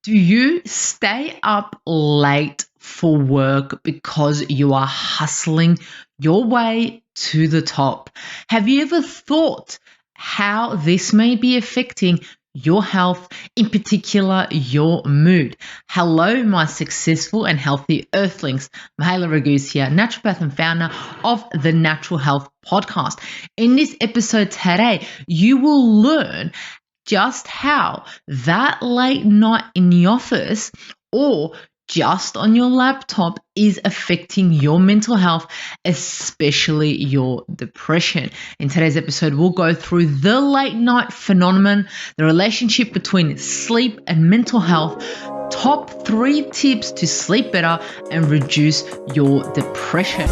Do you stay up late for work because you are hustling your way to the top? Have you ever thought how this may be affecting your health, in particular your mood? Hello, my successful and healthy earthlings. Mahela Raghu's here, naturopath and founder of the Natural Health Podcast. In this episode today, you will learn just how that late night in the office or just on your laptop is affecting your mental health, especially your depression. In today's episode, we'll go through the late night phenomenon, the relationship between sleep and mental health, top 3 tips to sleep better and reduce your depression.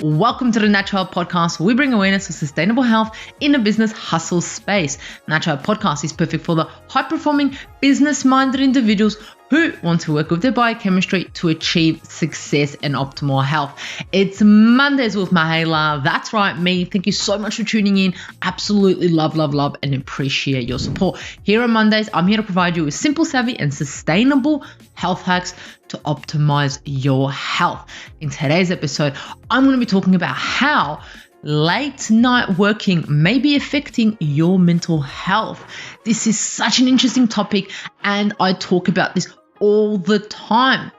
Welcome to the Natural Health Podcast, where we bring awareness of sustainable health in the business hustle space. Natural Health Podcast is perfect for the high-performing, business-minded individuals who want to work with their biochemistry to achieve success and optimal health. It's Mondays with Mahela. That's right, me. Thank you so much for tuning in. Absolutely love, and appreciate your support. Here on Mondays, I'm here to provide you with simple, savvy, and sustainable health hacks to optimize your health. In today's episode, I'm going to be talking about how late night working may be affecting your mental health. This is such an interesting topic, and I talk about this all the time.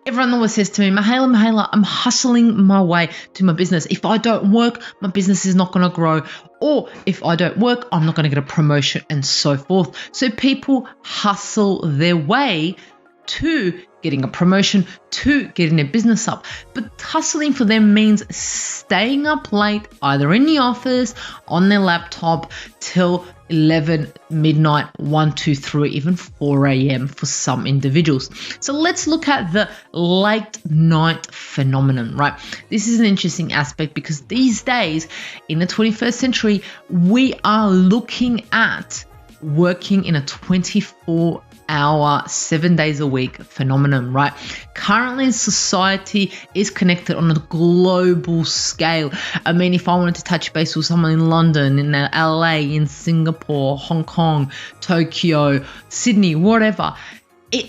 Everyone always says to me, Mahela, I'm hustling my way to my business. If I don't work, my business is not going to grow. Or if I don't work, I'm not going to get a promotion and so forth. So people hustle their way to getting a promotion, to getting their business up. But hustling for them means staying up late, either in the office, on their laptop, till 11, midnight, 1, 2, 3, even 4 a.m. for some individuals. So let's look at the late night phenomenon, right? This is an interesting aspect because these days, in the 21st century, we are looking at working in a 24-hour, 7 days a week phenomenon, right? Currently, society is connected on a global scale. I mean, if I wanted to touch base with someone in London, in LA, in Singapore, Hong Kong, Tokyo, Sydney, whatever,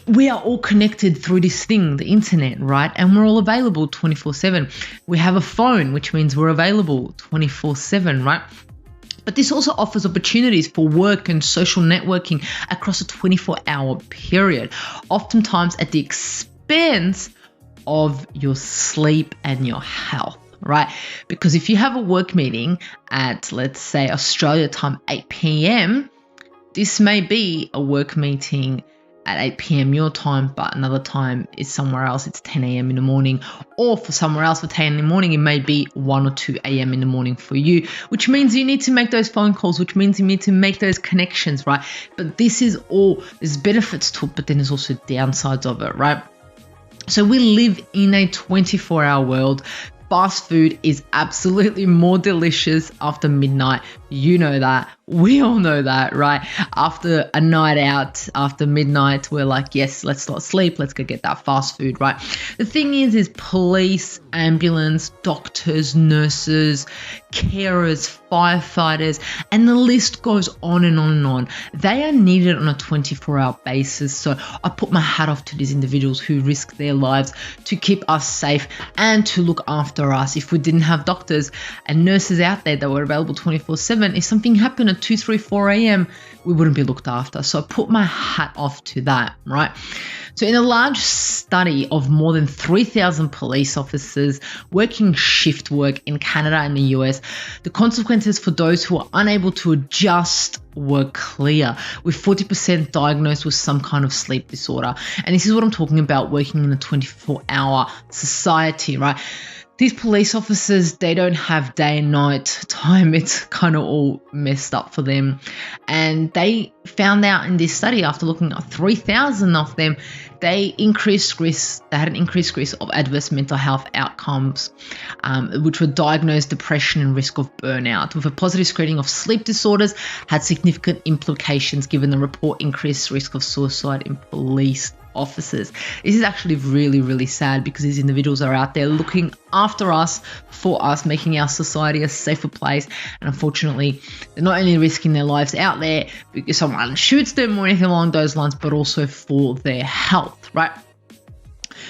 we are all connected through this thing, the internet, right? And we're all available 24/7. We have a phone, which means we're available 24/7, right? But this also offers opportunities for work and social networking across a 24-hour period, oftentimes at the expense of your sleep and your health, right? Because if you have a work meeting at, let's say, Australia time, 8 p.m., this may be a work meeting at 8 p.m. your time, but another time is somewhere else. It's 10 a.m. in the morning, or for somewhere else for 10 in the morning, it may be 1 or 2 a.m. in the morning for you, which means you need to make those phone calls, which means you need to make those connections, right? But this is all, there's benefits to it, but then there's also downsides of it, right? So we live in a 24-hour world. Fast food is absolutely more delicious after midnight. You know that. We all know that, right? After a night out, after midnight, we're like, yes, let's not sleep. Let's go get that fast food, right? The thing is police, ambulance, doctors, nurses, carers, firefighters, and the list goes on and on and on. They are needed on a 24-hour basis. So I put my hat off to these individuals who risk their lives to keep us safe and to look after us. If we didn't have doctors and nurses out there that were available 24/7, if something happened at 2, 3, 4 a.m., we wouldn't be looked after. So I put my hat off to that, right? So in a large study of more than 3,000 police officers working shift work in Canada and the US, the consequences for those who are unable to adjust were clear, with 40% diagnosed with some kind of sleep disorder. And this is what I'm talking about, working in a 24-hour society, right? These police officers, they don't have day and night time. It's kind of all messed up for them. And they found out in this study, after looking at 3,000 of them, they had an increased risk of adverse mental health outcomes, which were diagnosed depression and risk of burnout. With a positive screening of sleep disorders, had significant implications given the report increased risk of suicide in police offices. This is actually really, really sad because these individuals are out there looking after us, for us, making our society a safer place. And unfortunately, they're not only risking their lives out there because someone shoots them or anything along those lines, but also for their health, right?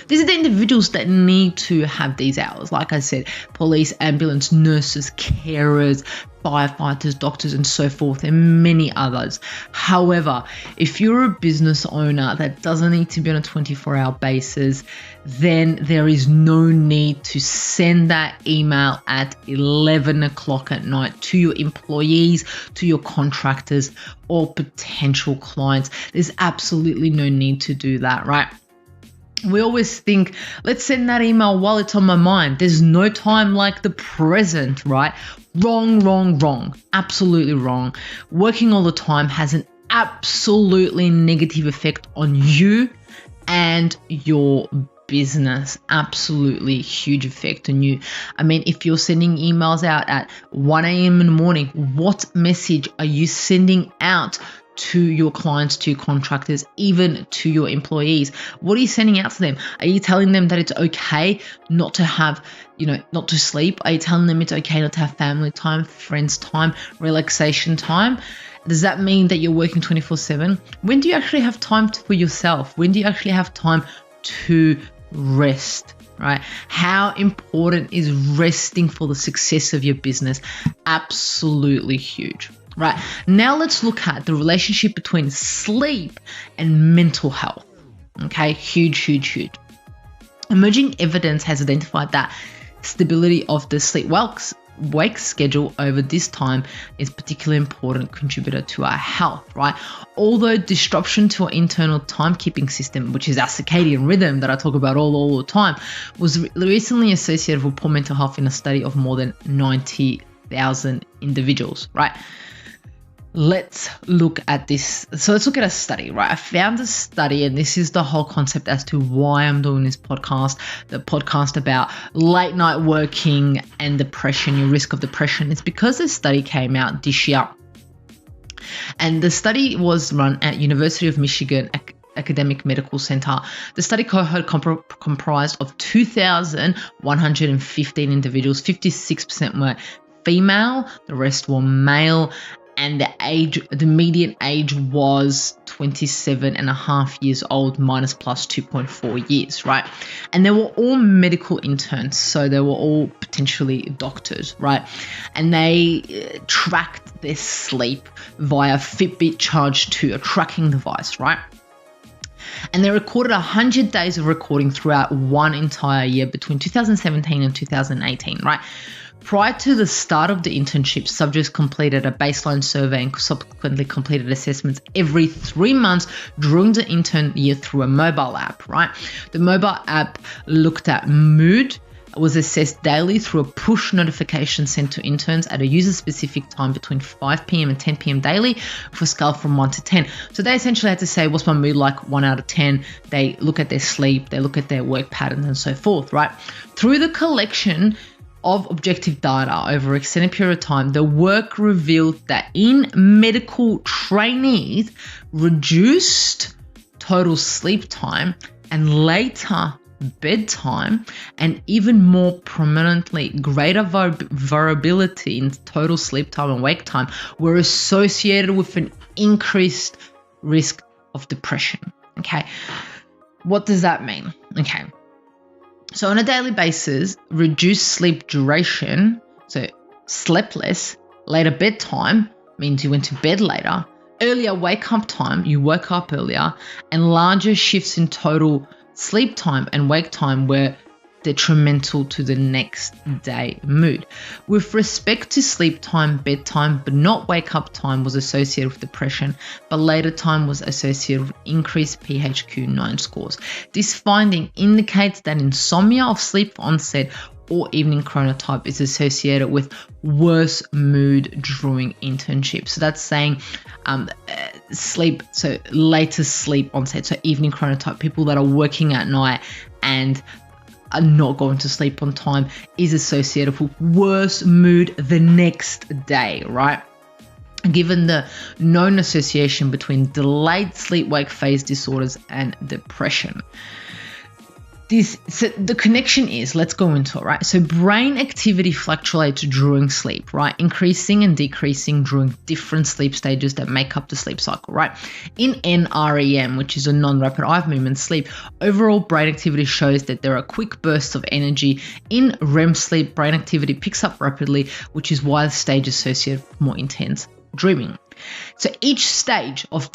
These are the individuals that need to have these hours. Like I said, police, ambulance, nurses, carers, firefighters, doctors, and so forth, and many others. However, if you're a business owner that doesn't need to be on a 24-hour basis, then there is no need to send that email at 11 o'clock at night to your employees, to your contractors, or potential clients. There's absolutely no need to do that, right? We always think, let's send that email while it's on my mind. There's no time like the present, right? Wrong. Absolutely wrong. Working all the time has an absolutely negative effect on you and your business. Absolutely huge effect on you. I mean, if you're sending emails out at 1 a.m. in the morning, what message are you sending out to your clients, to your contractors, even to your employees? What are you sending out to them? Are you telling them that it's okay not to have, not to sleep? Are you telling them it's okay not to have family time, friends time, relaxation time? Does that mean that you're working 24/7? When do you actually have time for yourself? When do you actually have time to rest? Right? How important is resting for the success of your business? Absolutely huge. Right, now let's look at the relationship between sleep and mental health. Okay, huge. Emerging evidence has identified that stability of the sleep-wake schedule over this time is a particularly important contributor to our health, right? Although disruption to our internal timekeeping system, which is our circadian rhythm that I talk about all the time, was recently associated with poor mental health in a study of more than 90,000 individuals, right? Let's look at this. So let's look at a study, right? I found a study, and this is the whole concept as to why I'm doing this podcast, the podcast about late night working and depression, your risk of depression. It's because this study came out this year. And the study was run at University of Michigan Academic Medical Center. The study cohort comprised of 2,115 individuals. 56% were female, the rest were male, and the median age was 27 and a half years old minus plus 2.4 years, right? And they were all medical interns, so they were all potentially doctors, right? And they tracked their sleep via Fitbit Charge 2, a tracking device, right? And they recorded 100 days of recording throughout one entire year between 2017 and 2018, right? Prior to the start of the internship, subjects completed a baseline survey and subsequently completed assessments every 3 months during the intern year through a mobile app, right? The mobile app looked at mood, was assessed daily through a push notification sent to interns at a user-specific time between 5 p.m. and 10 p.m. daily for a scale from 1 to 10. So they essentially had to say, what's my mood like, 1 out of 10. They look at their sleep, they look at their work patterns and so forth, right? Through the collection of objective data over an extended period of time, the work revealed that in medical trainees, reduced total sleep time and later bedtime, and even more prominently, greater variability in total sleep time and wake time were associated with an increased risk of depression. Okay, what does that mean? Okay. So on a daily basis, reduced sleep duration, so slept less, later bedtime means you went to bed later, earlier wake up time, you woke up earlier, and larger shifts in total sleep time and wake time were detrimental to the next day mood. With respect to sleep time, bedtime, but not wake up time was associated with depression, but later time was associated with increased PHQ-9 scores. This finding indicates that insomnia of sleep onset or evening chronotype is associated with worse mood during internship. So that's saying sleep, so later sleep onset, so evening chronotype, people that are working at night and are not going to sleep on time is associated with worse mood the next day, right? given the known association between delayed sleep-wake phase disorders and depression. So the connection is, let's go into it, right? So brain activity fluctuates during sleep, right? Increasing and decreasing during different sleep stages that make up the sleep cycle, right? In NREM, which is a non-rapid eye movement sleep, overall brain activity shows that there are quick bursts of energy. In REM sleep, brain activity picks up rapidly, which is why the stage is associated with more intense dreaming. So each stage of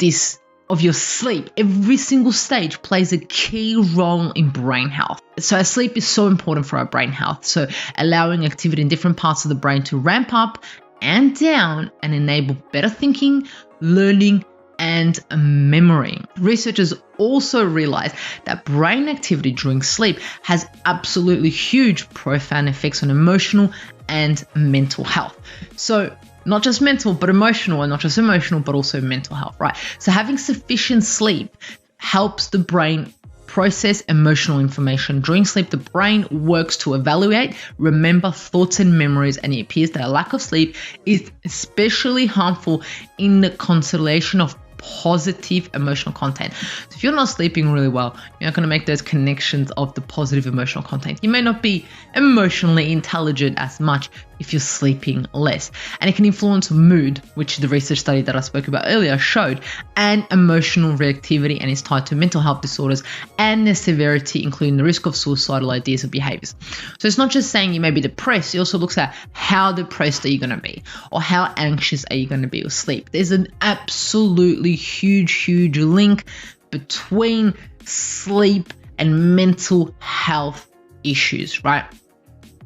your sleep, every single stage plays a key role in brain health. So our sleep is so important for our brain health. So allowing activity in different parts of the brain to ramp up and down and enable better thinking, learning, and memory. Researchers also realized that brain activity during sleep has absolutely huge, profound effects on emotional and mental health. So not just mental, but emotional, and not just emotional, but also mental health, right? So having sufficient sleep helps the brain process emotional information. During sleep, the brain works to evaluate, remember thoughts and memories, and it appears that a lack of sleep is especially harmful in the consolidation of positive emotional content. So if you're not sleeping really well, you're not going to make those connections of the positive emotional content. You may not be emotionally intelligent as much if you're sleeping less. And it can influence mood, which the research study that I spoke about earlier showed, and emotional reactivity, and is tied to mental health disorders and their severity, including the risk of suicidal ideas or behaviors. So it's not just saying you may be depressed, it also looks at how depressed are you going to be, or how anxious are you going to be with sleep. There's an absolutely huge link between sleep and mental health issues, right?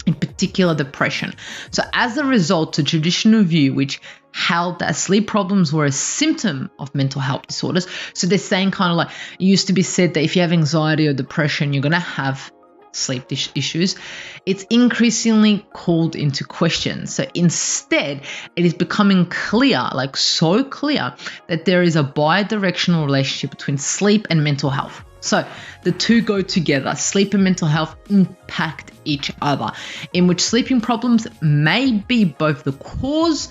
In particular, depression. So as a result, the traditional view, which held that sleep problems were a symptom of mental health disorders. So they're saying kind of like, it used to be said that if you have anxiety or depression, you're going to have sleep issues. It's increasingly called into question. So instead, it is becoming clear, like so clear, that there is a bi-directional relationship between sleep and mental health. So the two go together. Sleep and mental health impact each other, in which sleeping problems may be both the cause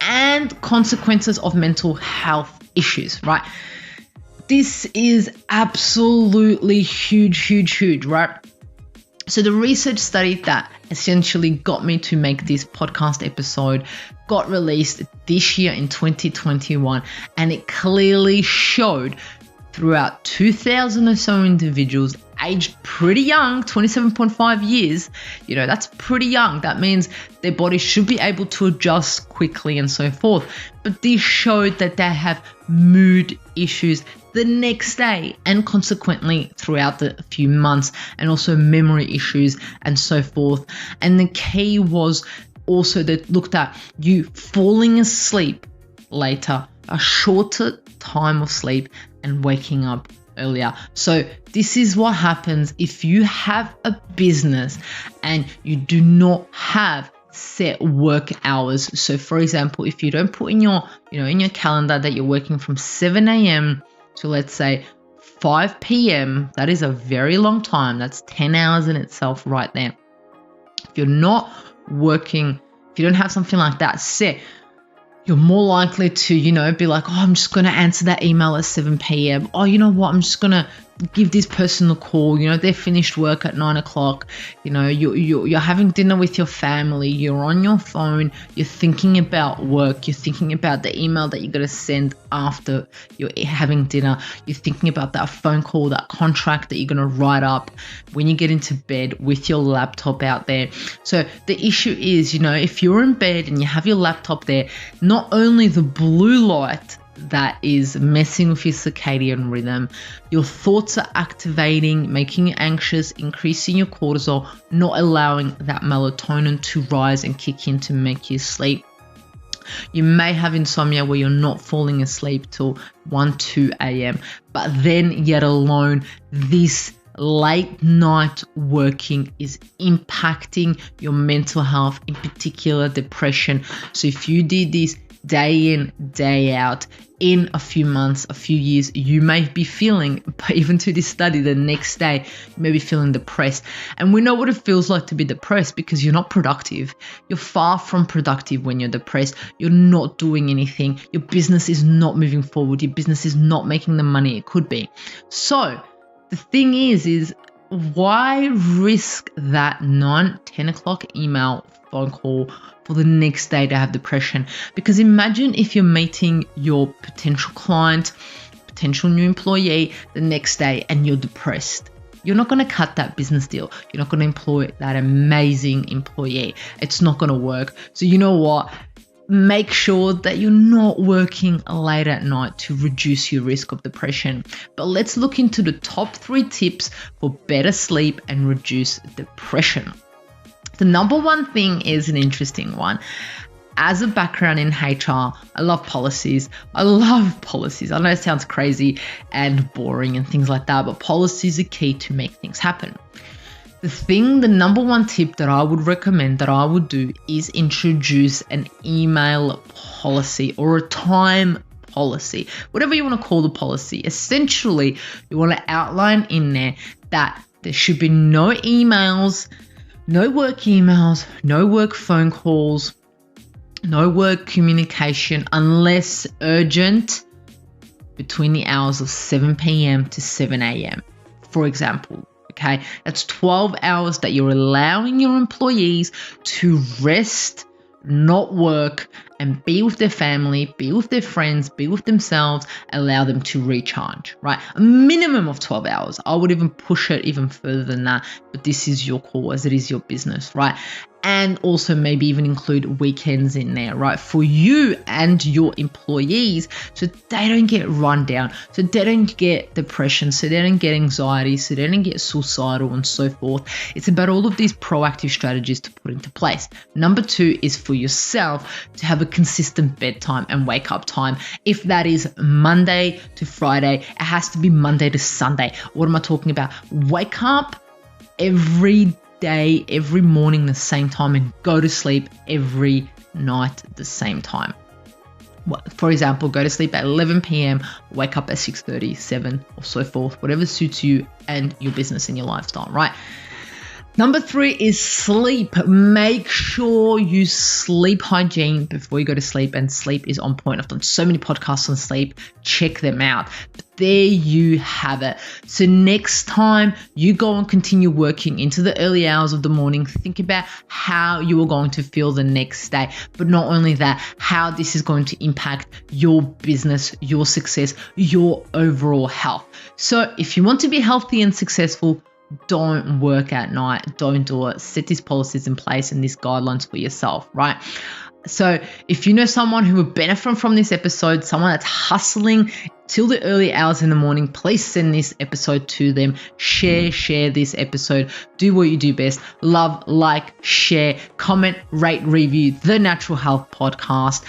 and consequences of mental health issues, right? This is absolutely huge, right? So the research study that essentially got me to make this podcast episode got released this year in 2021, and it clearly showed throughout 2,000 or so individuals aged pretty young, 27.5 years, that's pretty young. That means their body should be able to adjust quickly and so forth. But this showed that they have mood issues the next day and consequently throughout the few months, and also memory issues and so forth. And the key was also that looked at you falling asleep later, a shorter time of sleep, and waking up earlier. So this is what happens if you have a business and you do not have set work hours. So for example, if you don't put in your, in your calendar that you're working from 7 a.m. to, let's say, 5 p.m., that is a very long time. That's 10 hours in itself right there. If you're not working, if you don't have something like that set, you're more likely to, be like, I'm just going to answer that email at 7 p.m. Oh, you know what? I'm just going to give this person a call. They're finished work at 9 o'clock. You're having dinner with your family. You're on your phone. You're thinking about work. You're thinking about the email that you're going to send after you're having dinner. You're thinking about that phone call, that contract that you're going to write up when you get into bed with your laptop out there. So the issue is, if you're in bed and you have your laptop there, not only the blue light that is messing with your circadian rhythm, your thoughts are activating, making you anxious, increasing your cortisol, not allowing that melatonin to rise and kick in to make you sleep. You may have insomnia where you're not falling asleep till 1, 2 a.m. But then yet alone, this late night working is impacting your mental health, in particular depression. So if you did this day in, day out. In a few months, a few years, you may be feeling, even to this study, the next day, you may be feeling depressed. And we know what it feels like to be depressed because you're not productive. You're far from productive when you're depressed. You're not doing anything. Your business is not moving forward. Your business is not making the money it could be. So the thing is why risk that 9-10 o'clock email, phone call for the next day to have depression? Because imagine if you're meeting your potential client, potential new employee the next day and you're depressed. You're not going to cut that business deal. You're not going to employ that amazing employee. It's not going to work. So you know what? Make sure that you're not working late at night to reduce your risk of depression. But let's look into the top 3 tips for better sleep and reduce depression. The number one thing is an interesting one. As a background in HR, I love policies. I know it sounds crazy and boring and things like that, but policies are key to make things happen. The number one tip that I would recommend, that I would do, is introduce an email policy or a time policy, whatever you want to call the policy. Essentially, you want to outline in there that there should be no emails, no work emails, no work phone calls, no work communication unless urgent between the hours of 7 p.m. to 7 a.m., for example. Okay, that's 12 hours that you're allowing your employees to rest, not work, and be with their family, be with their friends, be with themselves, allow them to recharge, right? A minimum of 12 hours. I would even push it even further than that, but this is your call as it is your business, right? And also maybe even include weekends in there, right? For you and your employees, so they don't get run down, so they don't get depression, so they don't get anxiety, so they don't get suicidal and so forth. It's about all of these proactive strategies to put into place. Number 2 is for yourself to have a consistent bedtime and wake up time. If that is Monday to Friday, it has to be Monday to Sunday. What am I talking about? Wake up every day, every morning the same time, and go to sleep every night the same time. For example, go to sleep at 11 p.m, wake up at 6:30, 7, or so forth, whatever suits you and your business and your lifestyle, right? Number 3 is sleep. Make sure you sleep hygiene before you go to sleep, and sleep is on point. I've done so many podcasts on sleep. Check them out. But there you have it. So next time you go and continue working into the early hours of the morning, think about how you are going to feel the next day. But not only that, how this is going to impact your business, your success, your overall health. So if you want to be healthy and successful, don't work at night. Don't do it. Set these policies in place and these guidelines for yourself, right? So if you know someone who would benefit from this episode, someone that's hustling till the early hours in the morning, please send this episode to them. Share this episode. Do what you do best. Love, like, share, comment, rate, review the Natural Health Podcast.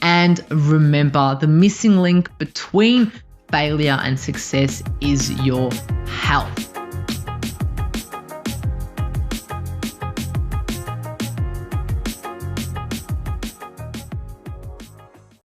And remember, the missing link between failure and success is your health.